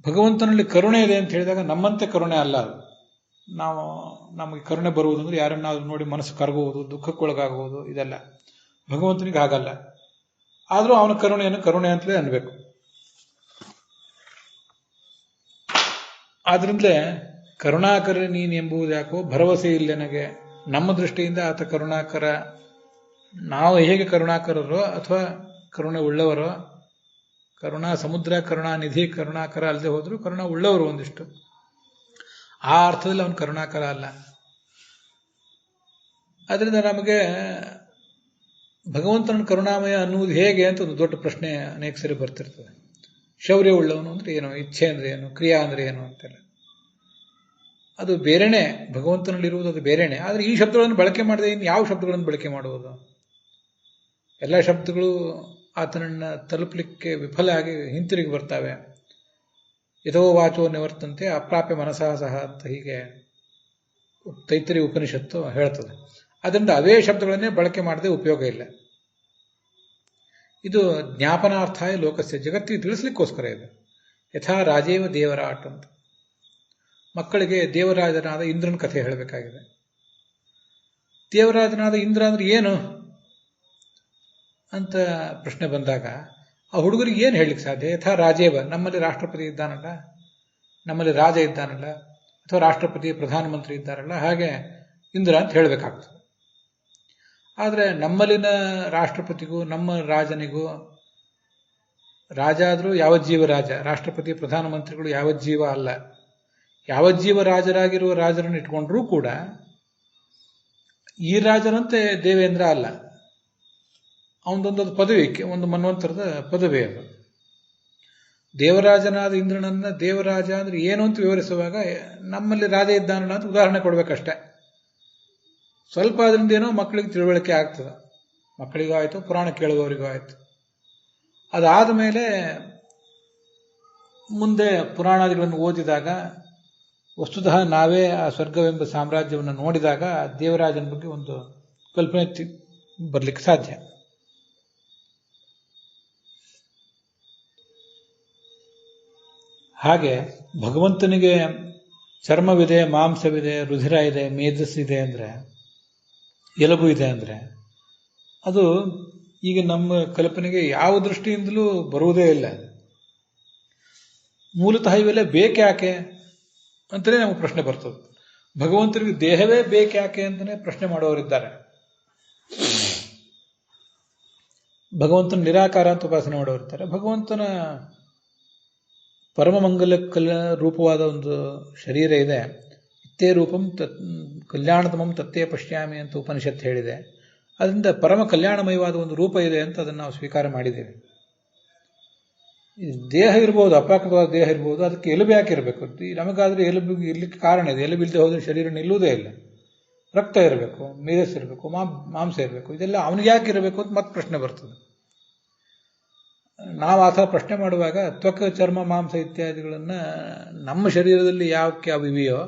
ಭಗವಂತನಲ್ಲಿ ಕರುಣೆ ಇದೆ ಅಂತ ಹೇಳಿದಾಗ ನಮ್ಮಂತೆ ಕರುಣೆ ಅಲ್ಲ ಅದು. ನಮಗೆ ಕರುಣೆ ಬರುವುದಂದ್ರೆ ಯಾರನ್ನಾದ್ರೂ ನೋಡಿ ಮನಸ್ಸು ಕರಗುವುದು, ದುಃಖಕ್ಕೊಳಗಾಗುವುದು, ಇದೆಲ್ಲ ಭಗವಂತನಿಗೆ ಹಾಗಲ್ಲ. ಆದರೂ ಅವನ ಕರುಣೆಯನ್ನು ಕರುಣೆ ಅಂತಲೇ ಅನ್ಬೇಕು. ಆದ್ರಿಂದಲೇ ಕರುಣಾಕರ ನೀನು ಎಂಬುದು ಯಾಕೋ ಭರವಸೆ ಇಲ್ಲ ನನಗೆ. ನಮ್ಮ ದೃಷ್ಟಿಯಿಂದ ಆತ ಕರುಣಾಕರ. ನಾವು ಹೇಗೆ ಕರುಣಾಕರರೋ ಅಥವಾ ಕರುಣೆ ಉಳ್ಳವರೋ, ಕರುಣಾ ಸಮುದ್ರ, ಕರುಣಾನಿಧಿ, ಕರುಣಾಕರ ಅಲ್ಲದೆ ಹೋದ್ರು ಕರುಣಾ ಉಳ್ಳವರು ಒಂದಿಷ್ಟು. ಆ ಅರ್ಥದಲ್ಲಿ ಅವನು ಕರುಣಾಕರ ಅಲ್ಲ. ಅದರಿಂದ ನಮಗೆ ಭಗವಂತನ ಕರುಣಾಮಯ ಅನ್ನುವುದು ಹೇಗೆ ಅಂತ ಒಂದು ದೊಡ್ಡ ಪ್ರಶ್ನೆ ಅನೇಕ ಸರಿ ಬರ್ತಿರ್ತದೆ. ಶೌರ್ಯ ಉಳ್ಳವನು ಅಂದ್ರೆ ಏನು, ಇಚ್ಛೆ ಅಂದ್ರೆ ಏನು, ಕ್ರಿಯಾ ಅಂದ್ರೆ ಏನು ಅಂತೆಲ್ಲ. ಅದು ಬೇರೆನೆ, ಭಗವಂತನಲ್ಲಿರುವುದು ಅದು ಬೇರೆನೆ. ಆದರೆ ಈ ಶಬ್ದಗಳನ್ನು ಬಳಕೆ ಮಾಡದೆ ಇನ್ನು ಯಾವ ಶಬ್ದಗಳನ್ನು ಬಳಕೆ ಮಾಡುವುದು? ಎಲ್ಲ ಶಬ್ದಗಳು ಆತನನ್ನು ತಲುಪಲಿಕ್ಕೆ ವಿಫಲ ಆಗಿ ಹಿಂತಿರುಗಿ ಬರ್ತವೆ. ಯಥೋ ವಾಚೋ ನಿವರ್ತಂತೆ ಅಪ್ರಾಪ್ಯ ಮನಸಾ ಸಹ ಅಂತ ಹೀಗೆ ತೈತ್ತರಿ ಉಪನಿಷತ್ತು ಹೇಳ್ತದೆ. ಅದರಿಂದ ಅವೇ ಶಬ್ದಗಳನ್ನೇ ಬಳಕೆ ಮಾಡದೆ ಉಪಯೋಗ ಇಲ್ಲ. ಇದು ಜ್ಞಾಪನಾರ್ಥಾಯ ಲೋಕಸ್ಯ, ಜಗತ್ತಿಗೆ ತಿಳಿಸ್ಲಿಕ್ಕೋಸ್ಕರ ಇದೆ. ಯಥಾ ರಾಜೇವ ದೇವರಾಟ್ ಅಂತ. ಮಕ್ಕಳಿಗೆ ದೇವರಾಜನಾದ ಇಂದ್ರನ ಕಥೆ ಹೇಳಬೇಕಾಗಿದೆ. ದೇವರಾಜನಾದ ಇಂದ್ರ ಅಂದ್ರೆ ಏನು ಅಂತ ಪ್ರಶ್ನೆ ಬಂದಾಗ ಆ ಹುಡುಗರಿಗೆ ಏನು ಹೇಳಲಿಕ್ಕೆ ಸಾಧ್ಯ? ಯಥಾ ರಾಜೇವ, ನಮ್ಮಲ್ಲಿ ರಾಷ್ಟ್ರಪತಿ ಇದ್ದಾನಲ್ಲ, ನಮ್ಮಲ್ಲಿ ರಾಜ ಇದ್ದಾನಲ್ಲ, ಅಥವಾ ರಾಷ್ಟ್ರಪತಿ ಪ್ರಧಾನಮಂತ್ರಿ ಇದ್ದಾರಲ್ಲ, ಹಾಗೆ ಇಂದ್ರ ಅಂತ ಹೇಳಬೇಕಾಗ್ತದೆ. ಆದರೆ ನಮ್ಮಲ್ಲಿನ ರಾಷ್ಟ್ರಪತಿಗೂ ನಮ್ಮ ರಾಜನಿಗೂ, ರಾಜ ಆದರೂ ಯಾವಜ್ಜೀವ ರಾಜ, ರಾಷ್ಟ್ರಪತಿ ಪ್ರಧಾನಮಂತ್ರಿಗಳು ಯಾವಜ್ಜೀವ ಅಲ್ಲ. ಯಾವಜ್ಜೀವ ರಾಜರಾಗಿರುವ ರಾಜರನ್ನು ಇಟ್ಕೊಂಡ್ರೂ ಕೂಡ ಈ ರಾಜರಂತೆ ದೇವೇಂದ್ರ ಅಲ್ಲ. ಅವನದೊಂದು ಪದವಿ, ಒಂದು ಮನ್ವಂತರದ ಪದವಿ ಅದು. ದೇವರಾಜನಾದ ಇಂದ್ರನನ್ನ ದೇವರಾಜ ಅಂದ್ರೆ ಏನು ಅಂತ ವಿವರಿಸುವಾಗ ನಮ್ಮಲ್ಲಿ ರಾಜ ಇದ್ದಾನಲ್ಲ ಅಂತ ಉದಾಹರಣೆ ಕೊಡ್ಬೇಕಷ್ಟೆ. ಸ್ವಲ್ಪ ಅದರಿಂದ ಏನೋ ಮಕ್ಕಳಿಗೆ ತಿಳುವಳಿಕೆ ಆಗ್ತದೆ, ಮಕ್ಕಳಿಗೂ ಆಯಿತು, ಪುರಾಣ ಕೇಳುವವರಿಗೂ ಆಯಿತು. ಅದಾದ ಮೇಲೆ ಮುಂದೆ ಪುರಾಣಾದಿಗಳನ್ನು ಓದಿದಾಗ ವಸ್ತುತಃ ನಾವೇ ಆ ಸ್ವರ್ಗವೆಂಬ ಸಾಮ್ರಾಜ್ಯವನ್ನು ನೋಡಿದಾಗ ದೇವರಾಜನ ಬಗ್ಗೆ ಒಂದು ಕಲ್ಪನೆ ಬರಲಿಕ್ಕೆ ಸಾಧ್ಯ. ಹಾಗೆ ಭಗವಂತನಿಗೆ ಚರ್ಮವಿದೆ, ಮಾಂಸವಿದೆ, ರುಧಿರ ಇದೆ, ಮೇಧಸ್ಸಿದೆ ಅಂದರೆ, ಎಲುಬು ಇದೆ ಅಂದರೆ ಅದು ಈಗ ನಮ್ಮ ಕಲ್ಪನೆಗೆ ಯಾವ ದೃಷ್ಟಿಯಿಂದಲೂ ಬರುವುದೇ ಇಲ್ಲ. ಮೂಲತಃ ಇವೆಲ್ಲ ಬೇಕ್ಯಾಕೆ ಅಂತಲೇ ನಮಗೆ ಪ್ರಶ್ನೆ ಬರ್ತದೆ. ಭಗವಂತನಿಗೆ ದೇಹವೇ ಬೇಕ್ಯಾಕೆ ಅಂತಲೇ ಪ್ರಶ್ನೆ ಮಾಡುವವರಿದ್ದಾರೆ. ಭಗವಂತನ ನಿರಾಕಾರ ಅಂತ ಉಪಾಸನೆ ಮಾಡೋರಿರ್ತಾರೆ. ಭಗವಂತನ ಪರಮಮಂಗಲ ರೂಪವಾದ ಒಂದು ಶರೀರ ಇದೆ. ಇತ್ತೇ ರೂಪಂ ಕಲ್ಯಾಣತಮಂ ತತ್ತೇ ಪಶ್ಯಾಮಿ ಅಂತ ಉಪನಿಷತ್ತು ಹೇಳಿದೆ. ಅದರಿಂದ ಪರಮ ಕಲ್ಯಾಣಮಯವಾದ ಒಂದು ರೂಪ ಇದೆ ಅಂತ ಅದನ್ನು ನಾವು ಸ್ವೀಕಾರ ಮಾಡಿದ್ದೇವೆ. ದೇಹ ಇರ್ಬೋದು, ಅಪ್ರಾಕೃತವಾದ ದೇಹ ಇರ್ಬೋದು, ಅದಕ್ಕೆ ಎಲುಬು ಯಾಕೆ ಇರಬೇಕು? ನಮಗಾದ್ರೆ ಎಲುಬು ಇರ್ಲಿಕ್ಕೆ ಕಾರಣ ಇದೆ. ಎಲುಬು ಇಲ್ಲದೆ ಹೋದ್ರೆ ಶರೀರ ನಿಲ್ಲುವುದೇ ಇಲ್ಲ. ರಕ್ತ ಇರಬೇಕು, ಮೇಧಸ್ ಇರಬೇಕು, ಮಾಂಸ ಇರಬೇಕು. ಇದೆಲ್ಲ ಅವನಿಗೆ ಯಾಕೆ ಇರಬೇಕು ಅಂತ ಮತ್ತೆ ಪ್ರಶ್ನೆ ಬರ್ತದೆ. ನಾವು ಆ ಥರ ಪ್ರಶ್ನೆ ಮಾಡುವಾಗ ತ್ವಕ್, ಚರ್ಮ, ಮಾಂಸ ಇತ್ಯಾದಿಗಳನ್ನ ನಮ್ಮ ಶರೀರದಲ್ಲಿ ಯಾವ ಇವೆಯೋ,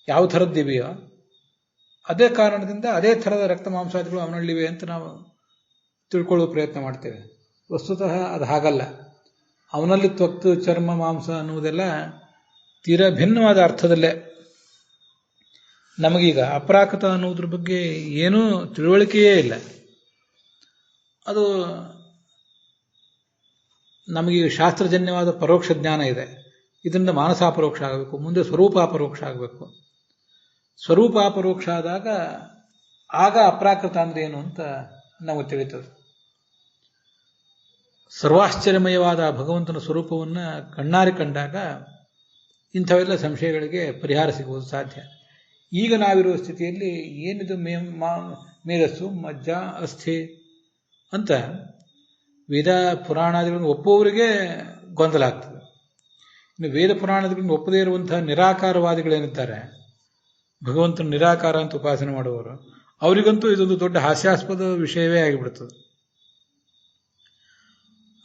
ಯಾವ ಥರದ್ದಿವೆಯೋ ಅದೇ ಕಾರಣದಿಂದ ಅದೇ ಥರದ ರಕ್ತ ಮಾಂಸಾದಿಗಳು ಅವನಲ್ಲಿವೆ ಅಂತ ನಾವು ತಿಳ್ಕೊಳ್ಳುವ ಪ್ರಯತ್ನ ಮಾಡ್ತೇವೆ. ವಸ್ತುತಃ ಅದು ಹಾಗಲ್ಲ. ಅವನಲ್ಲಿ ತ್ವಕ್, ಚರ್ಮ, ಮಾಂಸ ಅನ್ನುವುದೆಲ್ಲ ತೀರಾ ಭಿನ್ನವಾದ ಅರ್ಥದಲ್ಲೇ. ನಮಗೀಗ ಅಪ್ರಾಕೃತ ಅನ್ನೋದ್ರ ಬಗ್ಗೆ ಏನೂ ತಿಳುವಳಿಕೆಯೇ ಇಲ್ಲ. ಅದು ನಮಗೀಗ ಶಾಸ್ತ್ರಜನ್ಯವಾದ ಪರೋಕ್ಷ ಜ್ಞಾನ ಇದೆ. ಇದರಿಂದ ಮಾನಸಾಪರೋಕ್ಷ ಆಗಬೇಕು, ಮುಂದೆ ಸ್ವರೂಪಾಪರೋಕ್ಷ ಆಗಬೇಕು. ಸ್ವರೂಪಾಪರೋಕ್ಷ ಆದಾಗ ಆಗ ಅಪ್ರಾಕೃತ ಅಂದ್ರೆ ಏನು ಅಂತ ನಮಗೆ ತಿಳಿತದೆ. ಸರ್ವಾಶ್ಚರ್ಯಮಯವಾದ ಭಗವಂತನ ಸ್ವರೂಪವನ್ನು ಕಣ್ಣಾರಿ ಕಂಡಾಗ ಇಂಥವೆಲ್ಲ ಸಂಶಯಗಳಿಗೆ ಪರಿಹಾರ ಸಿಗುವುದು ಸಾಧ್ಯ. ಈಗ ನಾವಿರುವ ಸ್ಥಿತಿಯಲ್ಲಿ ಏನಿದು ಮೇಧಸ್ಸು, ಮಜ್ಜ, ಅಸ್ಥಿ ಅಂತ ವೇದ ಪುರಾಣಾದಿಗಳನ್ನು ಒಪ್ಪುವವರಿಗೆ ಗೊಂದಲ ಆಗ್ತದೆ. ಇನ್ನು ವೇದ ಪುರಾಣಗಳನ್ನು ಒಪ್ಪದೇ ಇರುವಂತಹ ನಿರಾಕಾರವಾದಿಗಳೇನಿದ್ದಾರೆ, ಭಗವಂತನ ನಿರಾಕಾರ ಅಂತ ಉಪಾಸನೆ ಮಾಡುವವರು, ಅವರಿಗಂತೂ ಇದೊಂದು ದೊಡ್ಡ ಹಾಸ್ಯಾಸ್ಪದ ವಿಷಯವೇ ಆಗಿಬಿಡ್ತದೆ.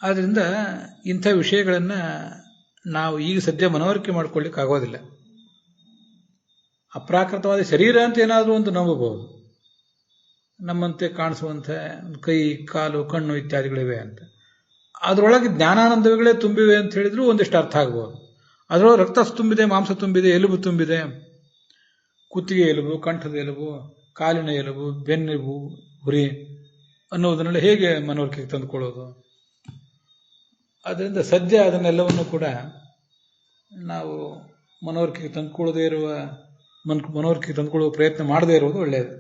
ಆದ್ದರಿಂದ ಇಂಥ ವಿಷಯಗಳನ್ನು ನಾವು ಈಗ ಸದ್ಯ ಮನವರಿಕೆ ಮಾಡ್ಕೊಳ್ಳಿಕ್ಕೆ ಆಗೋದಿಲ್ಲ. ಅಪ್ರಾಕೃತವಾದ ಶರೀರ ಅಂತ ಏನಾದರೂ ಒಂದು ನಂಬಬಹುದು, ನಮ್ಮಂತೆ ಕಾಣಿಸುವಂಥ ಕೈ, ಕಾಲು, ಕಣ್ಣು ಇತ್ಯಾದಿಗಳಿವೆ ಅಂತ. ಅದರೊಳಗೆ ಜ್ಞಾನಾನಂದಗಳೇ ತುಂಬಿವೆ ಅಂತ ಹೇಳಿದ್ರು ಒಂದಿಷ್ಟು ಅರ್ಥ ಆಗ್ಬೋದು. ಅದರೊಳಗೆ ರಕ್ತ ತುಂಬಿದೆ, ಮಾಂಸ ತುಂಬಿದೆ, ಎಲುಬು ತುಂಬಿದೆ, ಕುತ್ತಿಗೆ ಎಲುಬು, ಕಂಠದ ಎಲುಬು, ಕಾಲಿನ ಎಲುಬು, ಬೆನ್ನೆಲುಬು, ಹುರಿ ಅನ್ನೋದನ್ನೆಲ್ಲ ಹೇಗೆ ಮನವರಿಕೆಗೆ ತಂದುಕೊಳ್ಳೋದು? ಅದರಿಂದ ಸದ್ಯ ಅದನ್ನೆಲ್ಲವನ್ನು ಕೂಡ ನಾವು ಮನವರಿಕೆಗೆ ತಂದುಕೊಳ್ಳುವ ಪ್ರಯತ್ನ ಮಾಡದೇ ಇರುವುದು ಒಳ್ಳೆಯದು.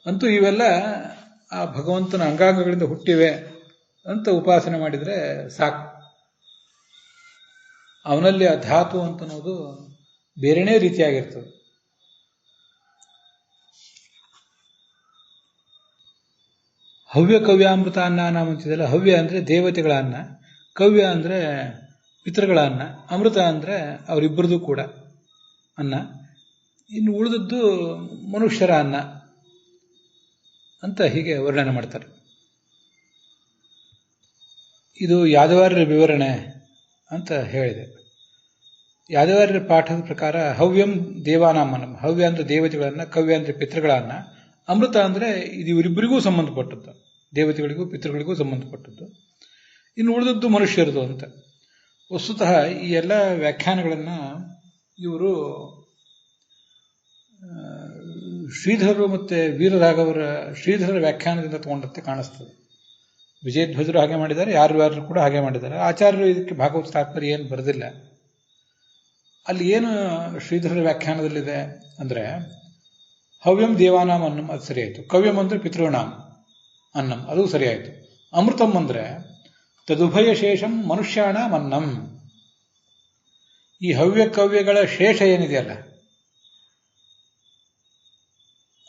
ಅಂತೂ ಇವೆಲ್ಲ ಆ ಭಗವಂತನ ಅಂಗಾಂಗಗಳಿಂದ ಹುಟ್ಟಿವೆ ಅಂತ ಉಪಾಸನೆ ಮಾಡಿದರೆ ಸಾಕು. ಅವನಲ್ಲಿ ಆ ಧಾತು ಅಂತನ್ನೋದು ಬೇರೆನೇ ರೀತಿಯಾಗಿರ್ತದೆ. ಹವ್ಯ ಕವ್ಯಾಮೃತ ಅನ್ನ ಅಂತಿದೆಯಲ್ಲ, ಹವ್ಯ ಅಂದರೆ ದೇವತೆಗಳ ಅನ್ನ, ಕವ್ಯ ಅಂದರೆ ಪಿತೃಗಳ ಅನ್ನ, ಅಮೃತ ಅಂದರೆ ಅವರಿಬ್ಬರದು ಕೂಡ ಅನ್ನ, ಇನ್ನು ಉಳಿದದ್ದು ಮನುಷ್ಯರ ಅನ್ನ ಅಂತ ಹೀಗೆ ವರ್ಣನೆ ಮಾಡ್ತಾರೆ. ಇದು ಯಾದವಾರ್ಯರ ವಿವರಣೆ ಅಂತ ಹೇಳಿದೆ. ಯಾದವಾರ್ಯರ ಪಾಠದ ಪ್ರಕಾರ ಹವ್ಯಂ ದೇವಾನಾಮನ, ಹವ್ಯ ಅಂದರೆ ದೇವತೆಗಳನ್ನ, ಕವ್ಯ ಅಂದರೆ ಪಿತೃಗಳನ್ನ, ಅಮೃತ ಅಂದರೆ ಇದು ಇವರಿಬ್ಬರಿಗೂ ಸಂಬಂಧಪಟ್ಟದ್ದು, ದೇವತೆಗಳಿಗೂ ಪಿತೃಗಳಿಗೂ ಸಂಬಂಧಪಟ್ಟದ್ದು, ಇನ್ನು ಉಳಿದದ್ದು ಮನುಷ್ಯರದು ಅಂತ. ವಸ್ತುತಃ ಈ ಎಲ್ಲ ವ್ಯಾಖ್ಯಾನಗಳನ್ನು ಇವರು ಶ್ರೀಧರರು ಮತ್ತು ವೀರರಾಘವರ ಶ್ರೀಧರರ ವ್ಯಾಖ್ಯಾನದಿಂದ ತಗೊಂಡಂತೆ ಕಾಣಿಸ್ತದೆ. ವಿಜಯಧ್ವಜರು ಹಾಗೆ ಮಾಡಿದ್ದಾರೆ, ಯಾರು ಕೂಡ ಹಾಗೆ ಮಾಡಿದ್ದಾರೆ. ಆಚಾರ್ಯರು ಇದಕ್ಕೆ ಭಾಗವತ ತಾತ್ಪರ್ಯ ಏನು ಬರೆದಿಲ್ಲ. ಅಲ್ಲಿ ಏನು ಶ್ರೀಧರರ ವ್ಯಾಖ್ಯಾನದಲ್ಲಿದೆ ಅಂದರೆ ಹವ್ಯಂ ದೇವಾನಾಂ ಅನ್ನಂ, ಅದು ಸರಿಯಾಯಿತು. ಕವ್ಯಂ ಅಂದರೆ ಪಿತೃನಾಂ ಅನ್ನಂ, ಅದು ಸರಿಯಾಯಿತು. ಅಮೃತಂ ಅಂದರೆ ತದುಭಯ ಶೇಷಂ ಮನುಷ್ಯಾಣಾಂ ಅನ್ನಂ. ಈ ಹವ್ಯ ಕವ್ಯಗಳ ಶೇಷ ಏನಿದೆಯಲ್ಲ,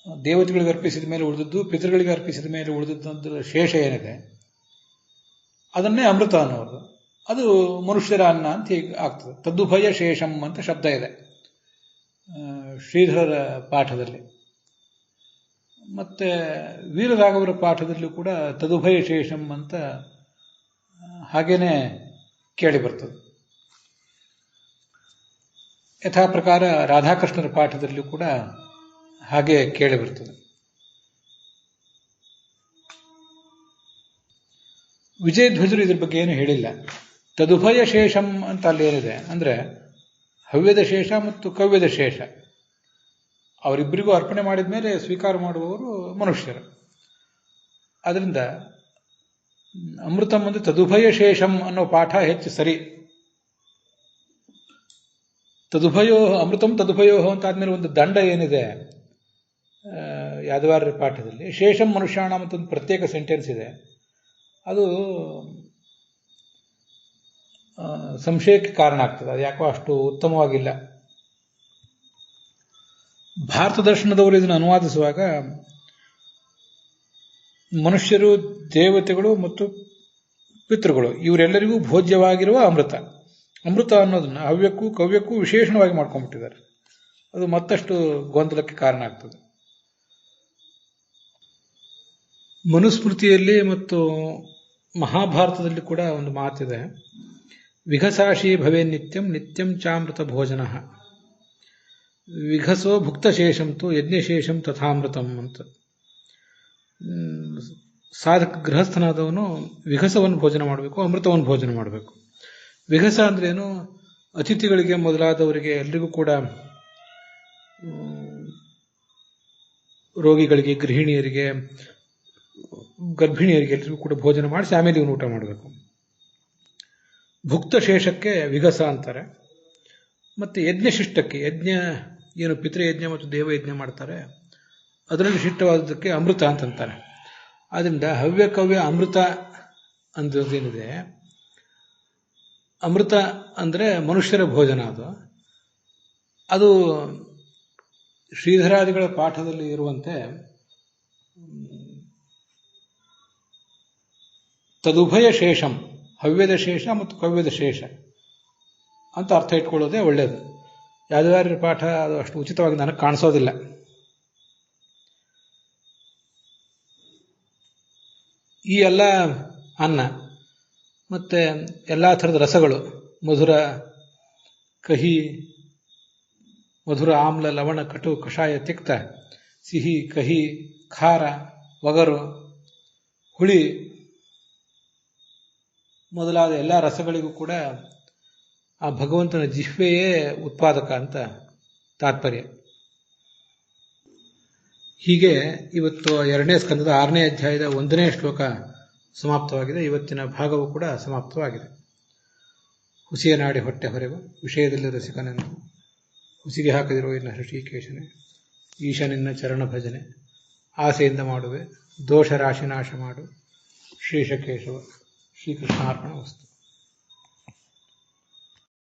ದೇವತೆಗಳಿಗೆ ಅರ್ಪಿಸಿದ ಮೇಲೆ ಉಳಿದದ್ದು, ಪಿತೃಗಳಿಗೆ ಅರ್ಪಿಸಿದ ಮೇಲೆ ಉಳಿದದ್ದು ಶೇಷ ಏನಿದೆ ಅದನ್ನೇ ಅಮೃತ ಅನ್ನೋದು. ಅದು ಮನುಷ್ಯರ ಅನ್ನ ಅಂತ ಹೀಗೆ ಆಗ್ತದೆ. ತದುಭಯ ಶೇಷಂ ಅಂತ ಶಬ್ದ ಇದೆ ಶ್ರೀಧರರ ಪಾಠದಲ್ಲಿ. ಮತ್ತೆ ವೀರರಾಘವರ ಪಾಠದಲ್ಲೂ ಕೂಡ ತದುಭಯ ಶೇಷಂ ಅಂತ ಹಾಗೇನೆ ಕೇಳಿ ಬರ್ತದೆ. ಯಥಾ ಪ್ರಕಾರ ರಾಧಾಕೃಷ್ಣರ ಪಾಠದಲ್ಲೂ ಕೂಡ ಹಾಗೆ ಕೇಳಿ ಬರ್ತದೆ. ವಿಜಯಧ್ವಜರು ಇದ್ರ ಬಗ್ಗೆ ಏನು ಹೇಳಿಲ್ಲ. ತದುಭಯ ಶೇಷಂ ಅಂತ ಅಲ್ಲಿ ಏನಿದೆ ಅಂದರೆ ಹವ್ಯದ ಶೇಷ ಮತ್ತು ಕವ್ಯದ ಶೇಷ ಅವರಿಬ್ಬರಿಗೂ ಅರ್ಪಣೆ ಮಾಡಿದ ಮೇಲೆ ಸ್ವೀಕಾರ ಮಾಡುವವರು ಮನುಷ್ಯರು. ಅದರಿಂದ ಅಮೃತಂ ಅಂದರೆ ತದುಭಯ ಶೇಷಂ ಅನ್ನೋ ಪಾಠ ಹೆಚ್ಚು ಸರಿ. ತದುಭಯೋ ಅಮೃತಂ ತದುಭಯೋ ಅಂತಾದ್ಮೇಲೆ ಒಂದು ದಂಡ ಏನಿದೆ ಯಾದವಾರ್ಯರ ಪಾಠದಲ್ಲಿ, ಶೇಷಂ ಮನುಷ್ಯಾಣ ಅಂತ ಒಂದು ಪ್ರತ್ಯೇಕ ಸೆಂಟೆನ್ಸ್ ಇದೆ. ಅದು ಸಂಶಯಕ್ಕೆ ಕಾರಣ ಆಗ್ತದೆ. ಅದು ಯಾಕೋ ಅಷ್ಟು ಉತ್ತಮವಾಗಿಲ್ಲ. ಭಾರತ ದರ್ಶನದವರು ಇದನ್ನು ಅನುವಾದಿಸುವಾಗ ಮನುಷ್ಯರು, ದೇವತೆಗಳು ಮತ್ತು ಪಿತೃಗಳು ಇವರೆಲ್ಲರಿಗೂ ಭೋಜ್ಯವಾಗಿರುವ ಅಮೃತ, ಅಮೃತ ಅನ್ನೋದನ್ನು ಹವ್ಯಕ್ಕೂ ಕವ್ಯಕ್ಕೂ ವಿಶೇಷಣವಾಗಿ ಮಾಡ್ಕೊಂಡ್ಬಿಟ್ಟಿದ್ದಾರೆ. ಅದು ಮತ್ತಷ್ಟು ಗೊಂದಲಕ್ಕೆ ಕಾರಣ ಆಗ್ತದೆ. ಮನುಸ್ಮೃತಿಯಲ್ಲಿ ಮತ್ತು ಮಹಾಭಾರತದಲ್ಲಿ ಕೂಡ ಒಂದು ಮಾತಿದೆ, ವಿಘಸಾಶಿ ಭವೇ ನಿತ್ಯಂ ನಿತ್ಯಂ ಚಾಮೃತ ಭೋಜನ, ವಿಘಸೋ ಭುಕ್ತಶೇಷಂತು ಯಜ್ಞಶೇಷಂ ತಥಾಮೃತಂ ಅಂತ. ಸಾಧಕ ಗೃಹಸ್ಥನಾದವನು ವಿಘಸವನ್ನು ಭೋಜನ ಮಾಡಬೇಕು, ಅಮೃತವನ್ನು ಭೋಜನ ಮಾಡಬೇಕು. ವಿಘಸ ಅಂದ್ರೇನು? ಅತಿಥಿಗಳಿಗೆ ಮೊದಲಾದವರಿಗೆ ಎಲ್ರಿಗೂ ಕೂಡ, ರೋಗಿಗಳಿಗೆ, ಗೃಹಿಣಿಯರಿಗೆ, ಗರ್ಭಿಣಿಯರಿಗೆ ಎಲ್ರಿಗೂ ಕೂಡ ಭೋಜನ ಮಾಡಿಸಿ ಆಮೇಲೆ ಇವನು ಊಟ ಮಾಡಬೇಕು. ಭುಕ್ತ ಶೇಷಕ್ಕೆ ವಿಘಸ ಅಂತಾರೆ. ಮತ್ತು ಯಜ್ಞಶಿಷ್ಟಕ್ಕೆ, ಯಜ್ಞ ಏನು ಪಿತೃಯಜ್ಞ ಮತ್ತು ದೇವಯಜ್ಞ ಮಾಡ್ತಾರೆ ಅದರಲ್ಲಿ ಶಿಷ್ಟವಾದದ್ದಕ್ಕೆ ಅಮೃತ ಅಂತಂತಾರೆ. ಆದ್ದರಿಂದ ಹವ್ಯ ಕವ್ಯ ಅಮೃತ ಅಂದೇನಿದೆ, ಅಮೃತ ಅಂದರೆ ಮನುಷ್ಯರ ಭೋಜನ. ಅದು ಶ್ರೀಧರಾದಿಗಳ ಪಾಠದಲ್ಲಿ ಇರುವಂತೆ ತದುಭಯ ಶೇಷಂ, ಹವ್ಯದ ಶೇಷ ಮತ್ತು ಕವ್ಯದ ಶೇಷ ಅಂತ ಅರ್ಥ ಇಟ್ಕೊಳ್ಳೋದೇ ಒಳ್ಳೆಯದು. ಯಾದವಾರ್ಯರ ಪಾಠ ಅದು ಅಷ್ಟು ಉಚಿತವಾಗಿ ನನಗೆ ಕಾಣಿಸೋದಿಲ್ಲ. ಈ ಎಲ್ಲ ಅನ್ನ ಮತ್ತು ಎಲ್ಲ ಥರದ ರಸಗಳು, ಮಧುರ, ಕಹಿ, ಮಧುರ, ಆಮ್ಲ, ಲವಣ, ಕಟು, ಕಷಾಯ, ತಿಕ್ತ, ಸಿಹಿ, ಕಹಿ, ಖಾರ, ಒಗರು, ಹುಳಿ ಮೊದಲಾದ ಎಲ್ಲ ರಸಗಳಿಗೂ ಕೂಡ ಆ ಭಗವಂತನ ಜಿಹ್ವೆಯೇ ಉತ್ಪಾದಕ ಅಂತ ತಾತ್ಪರ್ಯ. ಹೀಗೆ ಇವತ್ತು 2ನೇ ಸ್ಕಂದದ 6ನೇ ಅಧ್ಯಾಯದ 1ನೇ ಶ್ಲೋಕ ಸಮಾಪ್ತವಾಗಿದೆ. ಇವತ್ತಿನ ಭಾಗವು ಕೂಡ ಸಮಾಪ್ತವಾಗಿದೆ. ಹುಸಿಯ ನಾಡಿ ಹೊಟ್ಟೆ ಹೊರೆವು, ವಿಷಯದಲ್ಲಿ ರಸಿಕನೆಂದು ಹುಸಿಗೆ ಹಾಕದಿರೋ ಇನ್ನ ಹೃಷಿಕೇಶನೆ, ಈಶ ನಿನ್ನ ಚರಣ ಭಜನೆ, ಆಸೆಯಿಂದ ಮಾಡುವೆ, ದೋಷ ರಾಶಿ ನಾಶ ಮಾಡು, ಶ್ರೀಶಕೇಶವ. ಶ್ರೀಕೃಷ್ಣಾರ್ಪಣ ವಸ್ತು.